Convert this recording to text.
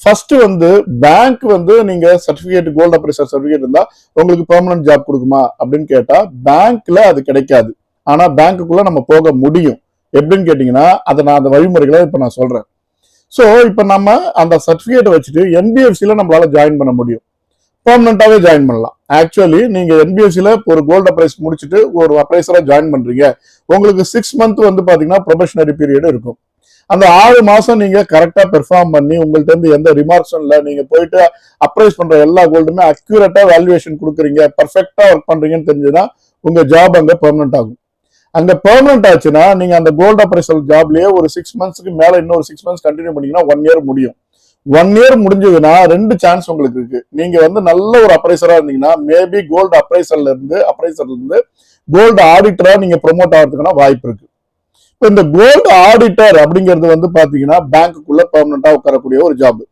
First வந்து bank வந்து நீங்க சர்டிபிகேட் கோல்டு அப்ரைசர் சர்டிபிகேட் இருந்தா உங்களுக்கு பெர்மனன்ட் ஜாப் கொடுக்குமா அப்படின்னு கேட்டா பேங்க்ல அது கிடைக்காது. ஆனா பேங்க்குள்ள நம்ம போக முடியும். எப்படின்னு கேட்டீங்கன்னா அதை நான் அந்த வழிமுறைகளை இப்ப நான் சொல்றேன். ஸோ இப்ப நம்ம அந்த சர்டிபிகேட்டை வச்சுட்டு என்பிஎஃப்சில நம்மளால ஜாயின் பண்ண முடியும். பெர்மனண்டாவே ஜாயின் பண்ணலாம். ஆக்சுவலி நீங்க என்பிஎஃப்சில ஒரு கோல்டு அப்ரைஸ் முடிச்சுட்டு ஒரு அப்ரைசரா ஜாயின் பண்றீங்க, உங்களுக்கு 6 மந்த் வந்து பாத்தீங்கன்னா ப்ரொபேஷனரி பீரியட் இருக்கும். அந்த 6 மாசம் நீங்க கரெக்டா பெர்ஃபார்ம் பண்ணி உங்கள்ட்ட இருந்து எந்த ரிமார்க்ஸும் இல்ல, நீங்க போயிட்டு அப்ரைஸ் பண்ற எல்லா கோல்டுமே அக்யூரேட்டா வேல்யூவேஷன் கொடுக்குறீங்க, பர்ஃபெக்டா ஒர்க் பண்றீங்கன்னு தெரிஞ்சுதான் உங்க ஜாப் அங்க பெர்மனன்ட் ஆகும். அங்க பெர்மனன்ட் ஆச்சுன்னா நீங்க அந்த கோல்டு அப்ரைசல் ஜாப்லயே ஒரு 6 மந்த்ஸ்க்கு மேல இன்னொரு 6 மந்த்ஸ் கண்டினியூ பண்ணீங்கன்னா 1 இயர் முடியும். 1 இயர் முடிஞ்சதுன்னா 2 சான்ஸ் உங்களுக்கு இருக்கு. நீங்க வந்து நல்ல ஒரு அப்ரைசரா இருந்தீங்கன்னா மேபி கோல்டு அப்ரைசர்ல இருந்து கோல்டு ஆடிட்டரா நீங்க ப்ரொமோட் ஆகிறதுக்கான வாய்ப்பு இருக்கு. இந்த கோல்டு ஆடிட்டர் அப்படிங்கிறது வந்து பாத்தீங்கன்னா பேங்க்குள்ள பெர்மனண்டா உட்காரக்கூடிய ஒரு ஜாப்.